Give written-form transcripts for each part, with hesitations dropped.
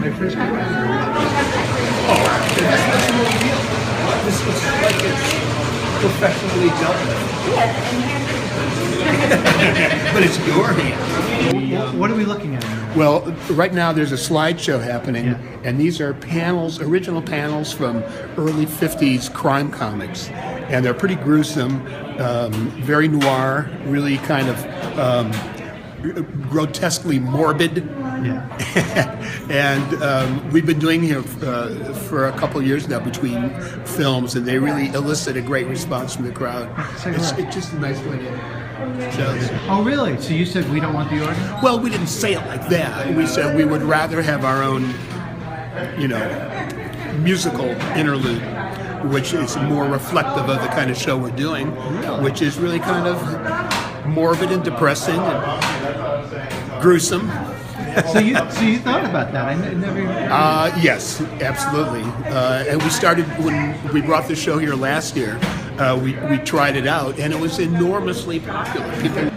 my first go around. That's no deal. This looks like it's professionally dealt with. But it's your hand. What are we looking at? Well, right now there's a slideshow happening, Yeah. and these are panels, original panels from early 50s crime comics. And they're pretty gruesome, very noir, really kind of grotesquely morbid. Yeah. And we've been doing here for a couple of years now between films, and they really elicit a great response from the crowd. It's just a nice way to show this. Oh, really? So you said we don't want the organ? Well, we didn't say it like that. We said we would rather have our own, musical interlude, which is more reflective of the kind of show we're doing, which is really kind of morbid and depressing and gruesome. So you thought about that? I never. Yes, absolutely. And we started when we brought the show here last year. We tried it out, and it was enormously popular. People.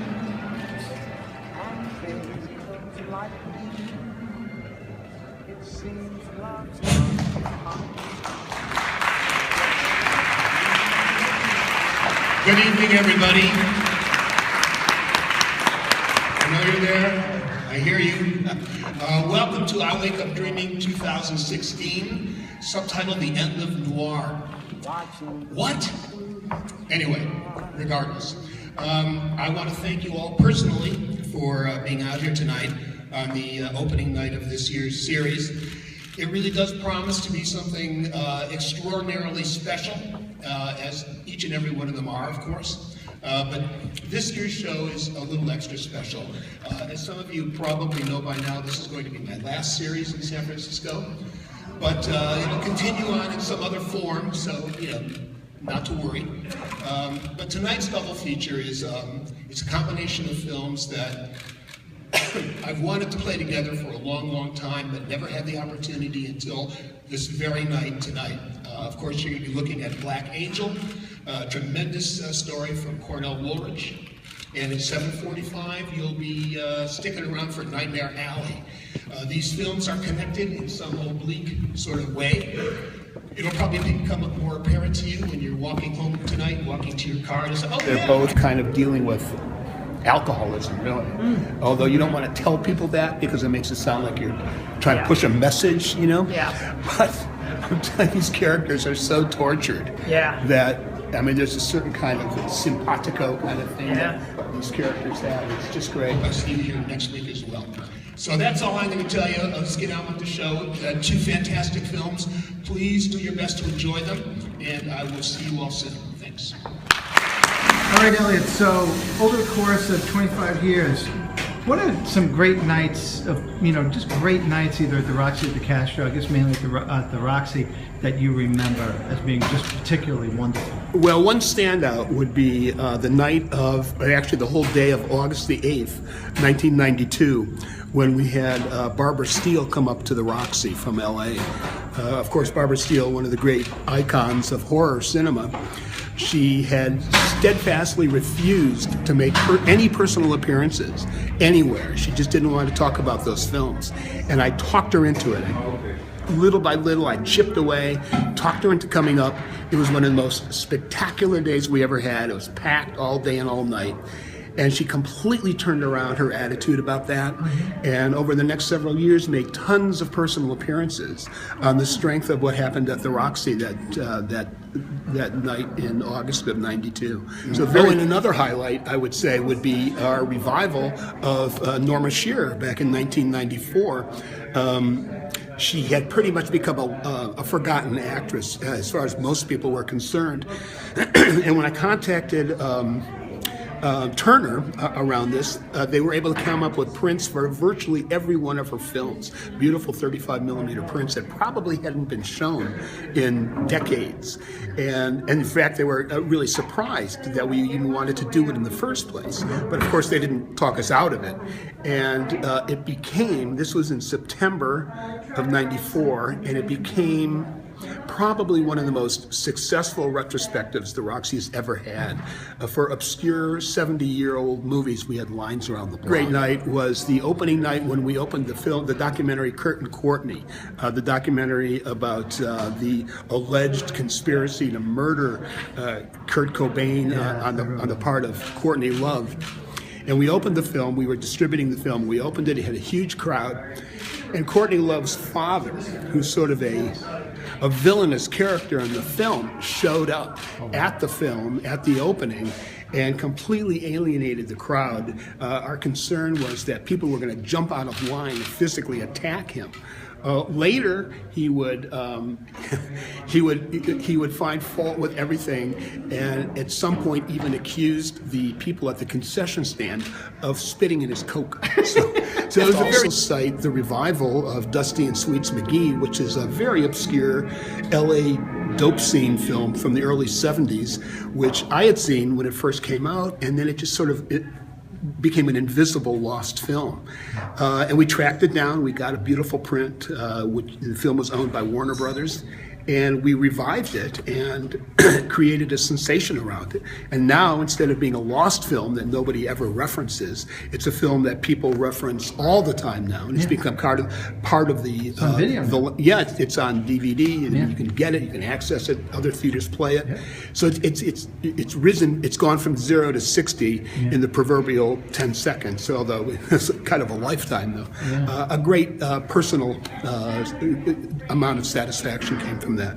Good evening, everybody. I know you're there. I hear you. Welcome to I Wake Up Dreaming 2016, subtitled The End of Noir. What? Anyway, regardless, I want to thank you all personally for being out here tonight on the opening night of this year's series. It really does promise to be something extraordinarily special, as each and every one of them are, of course. But this year's show is a little extra special. As some of you probably know by now, this is going to be my last series in San Francisco. But it'll continue on in some other form, so, not to worry. But tonight's double feature is it's a combination of films that I've wanted to play together for a long, long time, but never had the opportunity until this very night tonight. Of course, you're going to be looking at Black Angel, a tremendous story from Cornell Woolrich. And at 7:45, you'll be sticking around for Nightmare Alley. These films are connected in some oblique sort of way. It'll probably become more apparent to you when you're walking home tonight, walking to your car, and say, oh, They're both kind of dealing with alcoholism, really. Although you don't want to tell people that because it makes it sound like you're trying to push a message, Yeah. But I'm telling you, these characters are so tortured that, there's a certain kind of simpatico kind of thing that these characters have. It's just great. I'll see you here next week as well. So that's all I'm going to tell you. Let's get on with the show. Two fantastic films. Please do your best to enjoy them, and I will see you all soon. Thanks. All right, Elliot. So over the course of 25 years, what are some great nights of, just great nights either at the Roxy or the Castro, I guess mainly at the Roxy, that you remember as being just particularly wonderful? Well, one standout would be the night of, actually the whole day of August the 8th, 1992, when we had Barbara Steele come up to the Roxy from LA. Of course, Barbara Steele, one of the great icons of horror cinema. She had steadfastly refused to make any personal appearances anywhere. She just didn't want to talk about those films. And I talked her into it. Little by little, I chipped away, talked her into coming up. It was one of the most spectacular days we ever had. It was packed all day and all night. And she completely turned around her attitude about that. And over the next several years, made tons of personal appearances on the strength of what happened at the Roxy that night in August of '92. So and another highlight, I would say, would be our revival of Norma Shearer back in 1994. She had pretty much become a forgotten actress as far as most people were concerned. And when I contacted Turner around this, they were able to come up with prints for virtually every one of her films. Beautiful 35mm prints that probably hadn't been shown in decades. And in fact, they were really surprised that we even wanted to do it in the first place. But of course, they didn't talk us out of it. And it became, this was in September of '94, and it became Probably one of the most successful retrospectives the Roxy has ever had. For obscure 70-year-old movies, we had lines around the block. Great night was the opening night when we opened the documentary Kurt and Courtney, the documentary about the alleged conspiracy to murder Kurt Cobain on the part of Courtney Love. And we opened the film, we were distributing the film, we opened it, it had a huge crowd, and Courtney Love's father, who's sort of a villainous character in the film, showed up at the film, at the opening, and completely alienated the crowd. Our concern was that people were going to jump out of line and physically attack him. Later, he would find fault with everything, and at some point even accused the people at the concession stand of spitting in his Coke. So it was a very sight, the revival of Dusty and Sweets McGee, which is a very obscure L.A. dope scene film from the early 70s, which I had seen when it first came out, and then it just sort of became an invisible lost film. And we tracked it down. We got a beautiful print. The film was owned by Warner Brothers. And we revived it and created a sensation around it. And now, instead of being a lost film that nobody ever references, it's a film that people reference all the time now. And it's become part of the... It's on video. It's on DVD, and you can get it, you can access it, other theaters play it. So it's risen, it's gone from 0 to 60 in the proverbial 10 seconds, although it's kind of a lifetime though. A great personal amount of satisfaction came from that.